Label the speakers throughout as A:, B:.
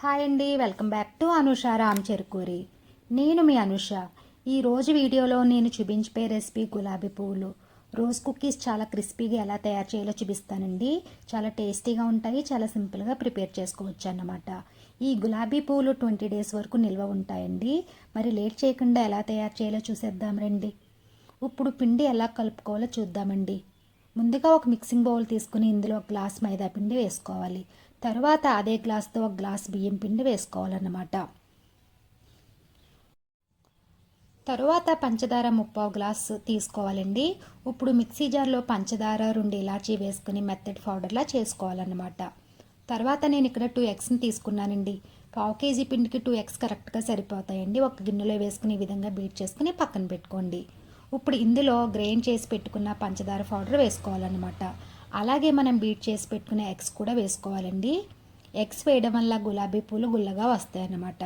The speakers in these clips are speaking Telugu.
A: హాయ్ అండి, welcome back to Anusha Ram Cherukuri. నేను మీ అనుష. ఈరోజు వీడియోలో నేను చూపించే రెసిపీ గులాబీ పువ్వులు రోజ్ కుకీస్. చాలా క్రిస్పీగా ఎలా తయారు చేయాలో చూపిస్తానండి. చాలా టేస్టీగా ఉంటాయి, చాలా సింపుల్గా ప్రిపేర్ చేసుకోవచ్చు అన్నమాట. ఈ గులాబీ పువ్వులు 20 డేస్ వరకు నిల్వ ఉంటాయండి. మరి లేట్ చేయకుండా ఎలా తయారు చేయాలో చూసేద్దాం రండి. ఇప్పుడు పిండి ఎలా కలుపుకోవాలో చూద్దామండి. ముందుగా ఒక మిక్సింగ్ బౌల్ తీసుకుని ఇందులో ఒక గ్లాస్ మైదా పిండి వేసుకోవాలి. తర్వాత అదే గ్లాస్తో ఒక గ్లాస్ బియ్యం పిండి వేసుకోవాలన్నమాట. తరువాత పంచదార 3/4 గ్లాసు తీసుకోవాలండి. ఇప్పుడు మిక్సీ జార్లో పంచదార 2 ఇలాచీ వేసుకుని మెత్తటి పౌడర్లా చేసుకోవాలన్నమాట. తర్వాత నేను ఇక్కడ 2 ఎగ్స్ని తీసుకున్నానండి. 1/2 కేజీ పిండికి 2 ఎగ్స్ కరెక్ట్గా సరిపోతాయండి. ఒక గిన్నెలో వేసుకుని ఈ విధంగా బీట్ చేసుకుని పక్కన పెట్టుకోండి. ఇప్పుడు ఇందులో గ్రైండ్ చేసి పెట్టుకున్న పంచదార పౌడర్ వేసుకోవాలన్నమాట. అలాగే మనం బీట్ చేసి పెట్టుకునే ఎగ్స్ కూడా వేసుకోవాలండి. ఎగ్స్ వేయడం వల్ల గులాబీ పూలు గుల్లగా వస్తాయన్నమాట.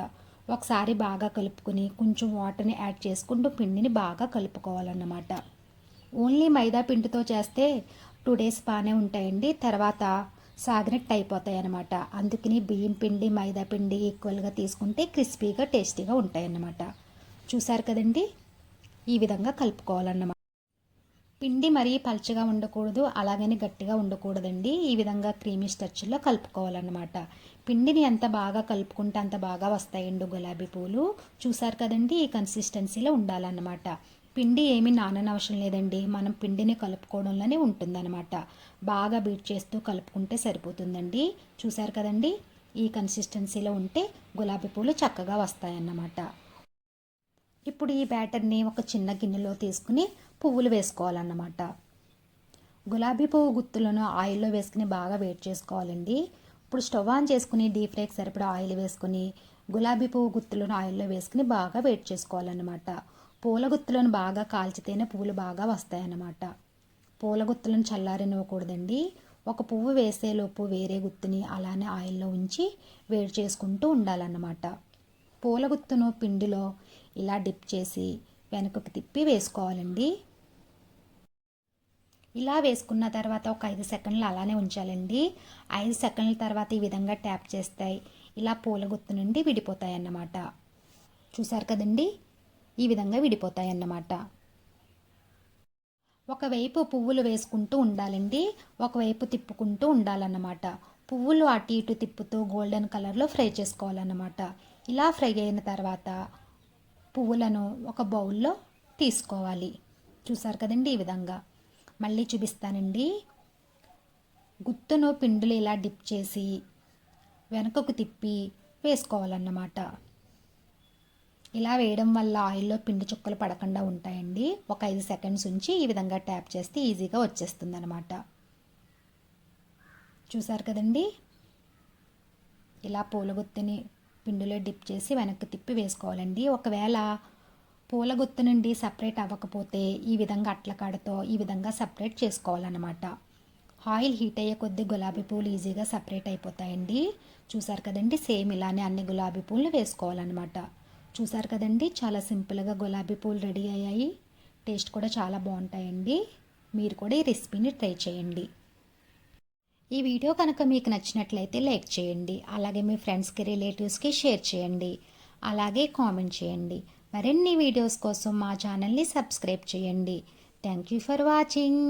A: ఒకసారి బాగా కలుపుకొని కొంచెం వాటర్ని యాడ్ చేసుకుంటూ పిండిని బాగా కలుపుకోవాలన్నమాట. ఓన్లీ మైదా పిండితో చేస్తే 2 డేస్ బాగానే ఉంటాయండి. తర్వాత సాగినట్టు అయిపోతాయి అన్నమాట. అందుకని బియ్యం పిండి మైదా పిండి ఈక్వల్గా తీసుకుంటే క్రిస్పీగా టేస్టీగా ఉంటాయి అన్నమాట. చూసారు కదండి, ఈ విధంగా కలుపుకోవాలన్నమాట. పిండి మరీ పల్చగా ఉండకూడదు, అలాగని గట్టిగా ఉండకూడదండి. ఈ విధంగా క్రీమీ స్ట్రక్చర్లో కలుపుకోవాలన్నమాట. పిండిని ఎంత బాగా కలుపుకుంటే అంత బాగా వస్తాయండి గులాబీ పూలు. చూసారు కదండి, ఈ కన్సిస్టెన్సీలో ఉండాలన్నమాట. పిండి ఏమీ నాననవసరం లేదండి, మనం పిండిని కలుపుకోవడంలోనే ఉంటుందన్నమాట. బాగా బీట్ చేస్తూ కలుపుకుంటే సరిపోతుందండి. చూసారు కదండి, ఈ కన్సిస్టెన్సీలో ఉంటే గులాబీ పూలు చక్కగా వస్తాయన్నమాట. ఇప్పుడు ఈ బ్యాటర్ని ఒక చిన్న గిన్నెలో తీసుకుని పువ్వులు వేసుకోవాలన్నమాట. గులాబీ పువ్వు గుత్తులను ఆయిల్లో వేసుకుని బాగా వేడి చేసుకోవాలండి. ఇప్పుడు స్టవ్ ఆన్ చేసుకుని డీప్ ఫ్రైకి సరిపడా ఆయిల్ వేసుకుని గులాబీ పువ్వు గుత్తులను ఆయిల్లో వేసుకుని బాగా వేడి చేసుకోవాలన్నమాట. పూల గుత్తులను బాగా కాల్చితేనే పువ్వులు బాగా వస్తాయన్నమాట. పూల గుత్తులను చల్లారనివ్వకూడదండి. ఒక పువ్వు వేసేలోపు వేరే గుత్తుని అలానే ఆయిల్లో ఉంచి వేడి చేసుకుంటూ ఉండాలన్నమాట. పూల గుత్తును పిండిలో ఇలా డిప్ చేసి వెనకకు తిప్పి వేసుకోవాలండి. ఇలా వేసుకున్న తర్వాత ఒక 5 సెకండ్లు అలానే ఉంచాలండి. 5 సెకండ్ల తర్వాత ఈ విధంగా ట్యాప్ చేస్తాయి, ఇలా పూల గుత్తు నుండి విడిపోతాయి అన్నమాట. చూసారు కదండి, ఈ విధంగా విడిపోతాయి అన్నమాట. ఒకవైపు పువ్వులు వేసుకుంటూ ఉండాలండి, ఒకవైపు తిప్పుకుంటూ ఉండాలన్నమాట. పువ్వులు అటు ఇటు తిప్పుతూ గోల్డెన్ కలర్లో ఫ్రై చేసుకోవాలన్నమాట. ఇలా ఫ్రై అయిన తర్వాత పువ్వులను ఒక బౌల్లో తీసుకోవాలి. చూసారు కదండి, ఈ విధంగా మళ్ళీ చూపిస్తానండి. గుత్తును పిండిలో ఇలా డిప్ చేసి వెనకకు తిప్పి వేసుకోవాలన్నమాట. ఇలా వేయడం వల్ల ఆయిల్లో పిండి చుక్కలు పడకుండా ఉంటాయండి. ఒక 5 సెకండ్స్ ఉంచి ఈ విధంగా ట్యాప్ చేస్తే ఈజీగా వచ్చేస్తుంది అనమాట. చూసారు కదండి, ఇలా పూలగుత్తిని పిండిలో డిప్ చేసి వెనక్కి తిప్పి వేసుకోవాలండి. ఒకవేళ పూలగుత్తు నుండి సపరేట్ అవ్వకపోతే ఈ విధంగా అట్లకాడతో ఈ విధంగా సపరేట్ చేసుకోవాలన్నమాట. ఆయిల్ హీట్ అయ్యే కొద్దీ గులాబీ పూలు ఈజీగా సపరేట్ అయిపోతాయండి. చూసారు కదండి, సేమ్ ఇలానే అన్ని గులాబీ పూలు వేసుకోవాలన్నమాట. చూసారు కదండి, చాలా సింపుల్గా గులాబీ పూలు రెడీ అయ్యాయి. టేస్ట్ కూడా చాలా బాగుంటాయండి. మీరు కూడా ఈ రెసిపీని ట్రై చేయండి. ఈ వీడియో కనుక మీకు నచ్చినట్లయితే లైక్ చేయండి. అలాగే మీ ఫ్రెండ్స్కి రిలేటివ్స్కి షేర్ చేయండి. అలాగే కామెంట్ చేయండి. మరిన్ని వీడియోస్ కోసం మా ఛానల్ని సబ్స్క్రైబ్ చేయండి. Thank you for watching.